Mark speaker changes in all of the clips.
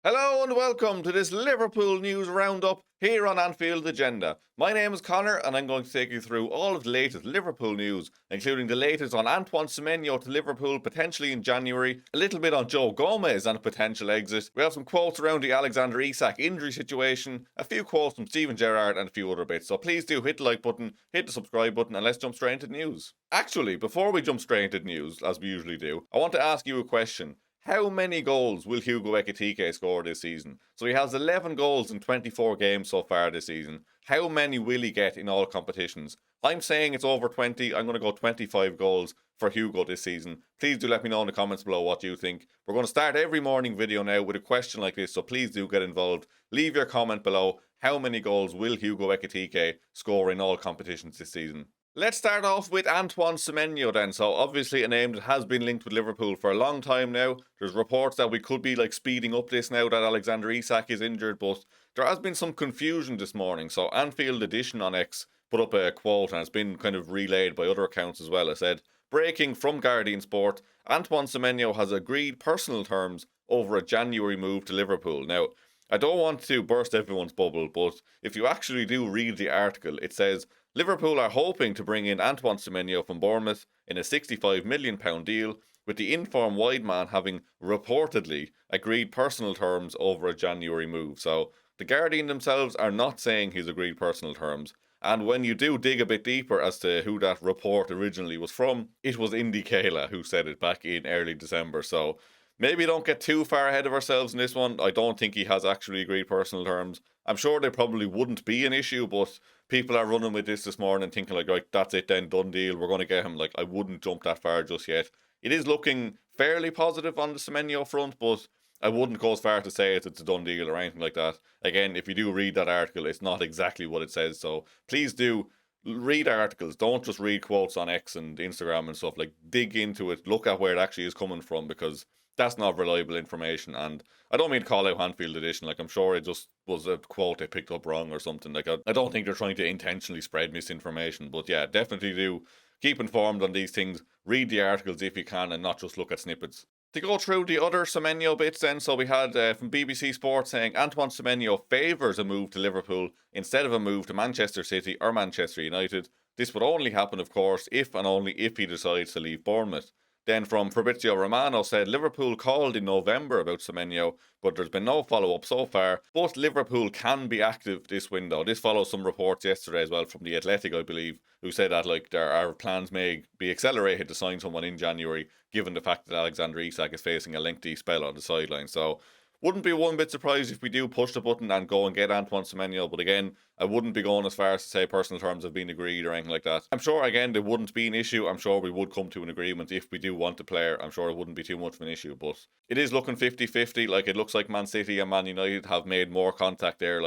Speaker 1: Hello and welcome to this Liverpool news roundup here on Anfield Agenda. My name is Conor and I'm going to take you through all of the latest Liverpool news, including the latest on Antoine Semenyo to Liverpool potentially in January, a little bit on Joe Gomez and a potential exit. We have some quotes around the Alexander Isak injury situation, a few quotes from Steven Gerrard and a few other bits. So please do hit the like button, hit the subscribe button and let's jump straight into the news. Actually, before we jump straight into the news, as we usually do, I want to ask you a question. How many goals will Hugo Ekitike score this season? So he has 11 goals in 24 games so far this season. How many will he get in all competitions? I'm saying it's over 20. I'm going to go 25 goals for Hugo this season. Please do let me know in the comments below what you think. We're going to start every morning video now with a question like this, so please do get involved. Leave your comment below. How many goals will Hugo Ekitike score in all competitions this season? Let's start off with Antoine Semenyo then. So obviously a name that has been linked with Liverpool for a long time now. There's reports that we could be speeding up this now that Alexander Isak is injured, but there has been some confusion this morning. So Anfield Edition on X put up a quote and it's been kind of relayed by other accounts as well. It said, breaking from Guardian Sport, Antoine Semenyo has agreed personal terms over a January move to Liverpool. Now, I don't want to burst everyone's bubble, but if you actually do read the article, it says Liverpool are hoping to bring in Antoine Semenyo from Bournemouth in a £65 million deal, with the informed wide man having reportedly agreed personal terms over a January move. So the Guardian themselves are not saying he's agreed personal terms. And when you do dig a bit deeper as to who that report originally was from, it was Indy Kayla who said it back in early December. So maybe don't get too far ahead of ourselves in this one. I don't think he has actually agreed personal terms. I'm sure they probably wouldn't be an issue, but people are running with this morning thinking right, that's it then, done deal, we're going to get him. I wouldn't jump that far just yet. It is looking fairly positive on the Semenyo front, but I wouldn't go as far to say it's a done deal or anything like that. Again, if you do read that article, it's not exactly what it says, so please do read articles. Don't just read quotes on X and Instagram and stuff. Dig into it, look at where it actually is coming from, because that's not reliable information. And I don't mean to call out Anfield Edition. I'm sure it just was a quote they picked up wrong or something. I don't think they're trying to intentionally spread misinformation. But yeah, definitely do keep informed on these things. Read the articles if you can and not just look at snippets. To go through the other Semenyo bits then, so we had from BBC Sport saying Antoine Semenyo favours a move to Liverpool instead of a move to Manchester City or Manchester United. This would only happen, of course, if and only if he decides to leave Bournemouth. Then from Fabrizio Romano said Liverpool called in November about Semenyo, but there's been no follow-up so far. But Liverpool can be active this window. This follows some reports yesterday as well from The Athletic, I believe, who said that there are plans may be accelerated to sign someone in January, given the fact that Alexander Isak is facing a lengthy spell on the sideline. So wouldn't be one bit surprised if we do push the button and go and get Antoine Semenyo, but again, I wouldn't be going as far as to say personal terms have been agreed or anything like that. I'm sure, again, there wouldn't be an issue. I'm sure we would come to an agreement if we do want the player. I'm sure it wouldn't be too much of an issue, but it is looking 50-50. It looks like Man City and Man United have made more contact there,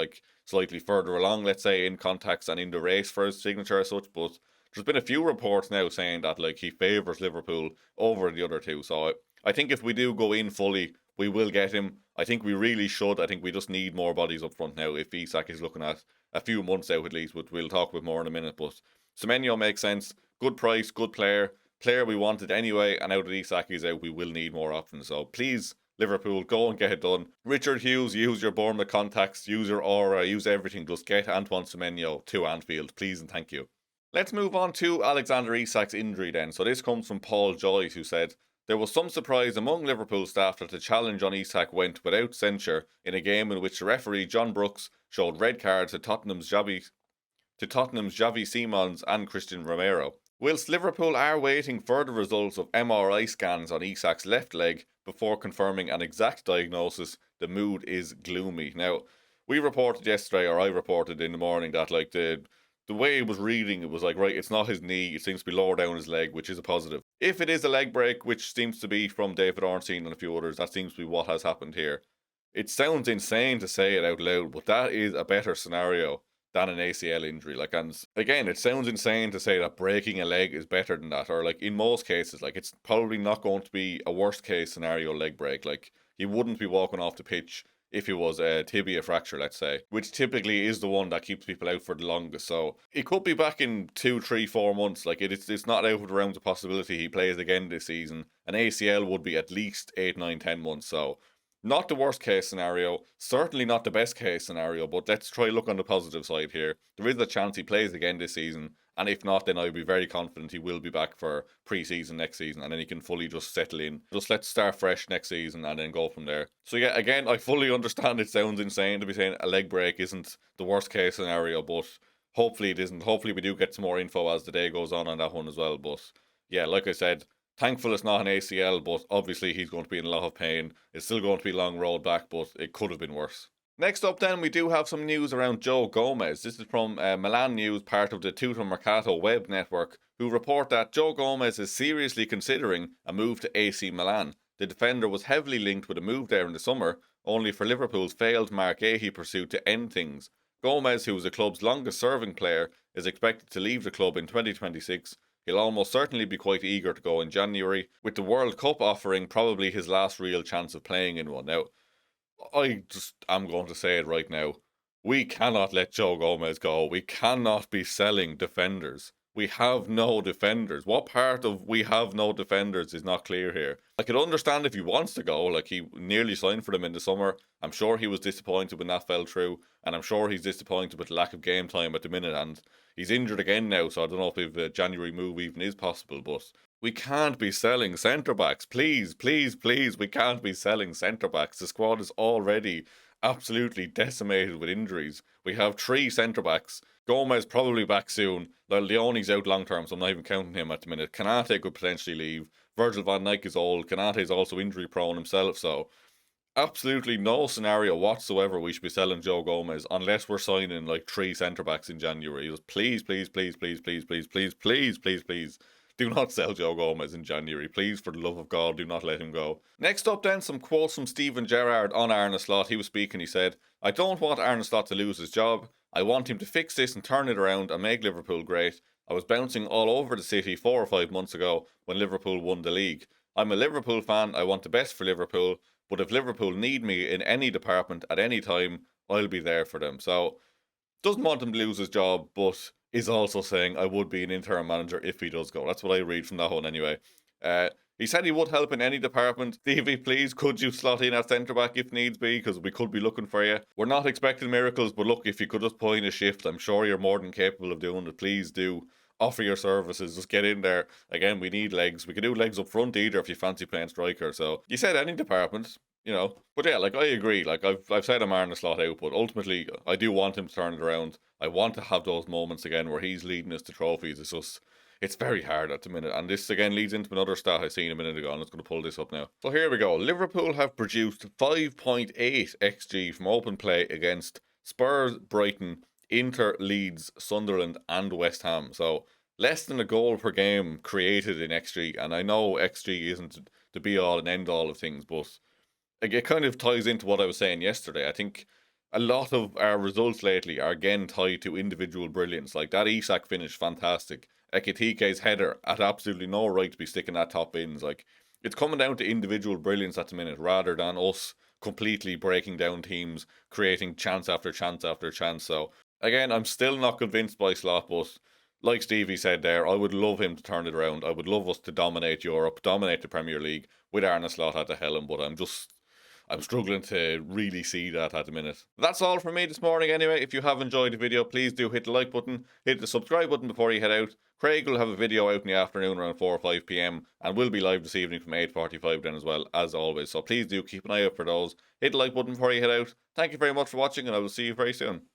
Speaker 1: slightly further along, let's say, in contacts and in the race for his signature as such, but there's been a few reports now saying that he favours Liverpool over the other two. So I think if we do go in fully, we will get him. I think we really should. I think we just need more bodies up front now. If Isak is looking at a few months out at least, we'll talk about more in a minute. But Semenyo makes sense. Good price, good player. Player we wanted anyway. And now that Isak is out, we will need more options. So please, Liverpool, go and get it done. Richard Hughes, use your Bournemouth contacts, use your aura, use everything. Just get Antoine Semenyo to Anfield, please and thank you. Let's move on to Alexander Isak's injury then. So this comes from Paul Joyce, who said, there was some surprise among Liverpool staff that the challenge on Isak went without censure in a game in which the referee John Brooks showed red cards to Tottenham's Xavi Simons and Christian Romero. Whilst Liverpool are waiting further results of MRI scans on Isak's left leg before confirming an exact diagnosis, the mood is gloomy. Now, we reported yesterday, or I reported in the morning, that the way it was reading, it was right, it's not his knee, it seems to be lower down his leg, which is a positive. If it is a leg break, which seems to be from David Ornstein and a few others, that seems to be what has happened here. It sounds insane to say it out loud, but that is a better scenario than an ACL injury. And again, it sounds insane to say that breaking a leg is better than that, or in most cases, it's probably not going to be a worst case scenario leg break. He wouldn't be walking off the pitch if it was a tibia fracture, let's say, which typically is the one that keeps people out for the longest. So it could be back in 2, 3, 4 months. It's not out of the realms of possibility he plays again this season. An ACL would be at least 8, 9, 10 months. So Not the worst case scenario, certainly not the best case scenario, but let's try look on the positive side here. There is a chance he plays again this season, and if not, then I'll be very confident he will be back for pre-season next season, and then he can fully just settle in. Just let's start fresh next season and then go from there. So yeah, again, I fully understand it sounds insane to be saying a leg break isn't the worst case scenario, but hopefully it isn't. Hopefully we do get some more info as the day goes on that one as well. But yeah, like I said, thankful it's not an ACL, but obviously he's going to be in a lot of pain. It's still going to be a long road back, but it could have been worse. Next up then, we do have some news around Joe Gomez. This is from Milan News, part of the Tutto Mercato web network, who report that Joe Gomez is seriously considering a move to AC Milan. The defender was heavily linked with a move there in the summer, only for Liverpool's failed Mark Ahey pursuit to end things. Gomez, who is the club's longest serving player, is expected to leave the club in 2026. He'll almost certainly be quite eager to go in January, with the World Cup offering probably his last real chance of playing in one. Now, I'm going to say it right now. We cannot let Joe Gomez go. We cannot be selling defenders. We have no defenders. What part of we have no defenders is not clear here? I could understand if he wants to go, like he nearly signed for them in the summer. I'm sure he was disappointed when that fell through, and I'm sure he's disappointed with the lack of game time at the minute, and he's injured again now, so I don't know if a January move even is possible, but we can't be selling centre-backs. Please, please, please, we can't be selling centre-backs. The squad is already absolutely decimated with injuries. We have 3 centre-backs. Gomez probably back soon. Leone's out long term, so I'm not even counting him at the minute. Kanate could potentially leave. Virgil van Dijk is old. Kanate is also injury prone himself, so absolutely no scenario whatsoever we should be selling Joe Gomez unless we're signing like 3 centre-backs in January. Just please, please, please, please, please, please, please, please, please, please. Do not sell Joe Gomez in January. Please, for the love of God, do not let him go. Next up then, some quotes from Steven Gerrard on Arne Slot. He was speaking, he said, "I don't want Arne Slot to lose his job. I want him to fix this and turn it around and make Liverpool great. I was bouncing all over the city 4 or 5 months ago when Liverpool won the league. I'm a Liverpool fan. I want the best for Liverpool. But if Liverpool need me in any department at any time, I'll be there for them." So, doesn't want him to lose his job, but is also saying I would be an interim manager if he does go. That's what I read from that one anyway. He said he would help in any department. Stevie, please, could you slot in at centre-back if needs be? Because we could be looking for you. We're not expecting miracles, but look, if you could just put in a shift, I'm sure you're more than capable of doing it. Please do offer your services. Just get in there. Again, we need legs. We could do legs up front either if you fancy playing striker. So, you said any department. You know, but yeah, like I agree. Like I've said I'm Arne Slot out, but ultimately I do want him to turn it around. I want to have those moments again where he's leading us to trophies. It's very hard at the minute, and this again leads into another stat I seen a minute ago. I'm just going to pull this up now. So here we go. Liverpool have produced 5.8 xG from open play against Spurs, Brighton, Inter, Leeds, Sunderland, and West Ham. So less than a goal per game created in xG, and I know xG isn't the be all and end all of things, but it kind of ties into what I was saying yesterday. I think a lot of our results lately are again tied to individual brilliance. Like that Isak finish, fantastic. Ekitike's header had absolutely no right to be sticking that top bins. Like, it's coming down to individual brilliance at the minute rather than us completely breaking down teams, creating chance after chance after chance. So again, I'm still not convinced by Slot, but like Stevie said there, I would love him to turn it around. I would love us to dominate Europe, dominate the Premier League with Arne Slot at the helm, but I'm struggling to really see that at the minute. That's all from me this morning anyway. If you have enjoyed the video, please do hit the like button, hit the subscribe button before you head out. Craig will have a video out in the afternoon around 4 or 5 p.m. and will be live this evening from 8:45 then as well, as always. So please do keep an eye out for those. Hit the like button before you head out. Thank you very much for watching, and I will see you very soon.